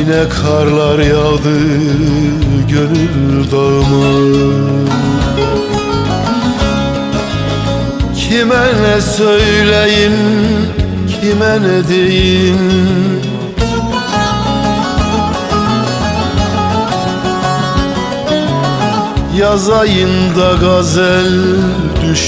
Yine karlar yağdı gönül dağıma. Kime ne söyleyin, kime ne deyin, yazayım da gazel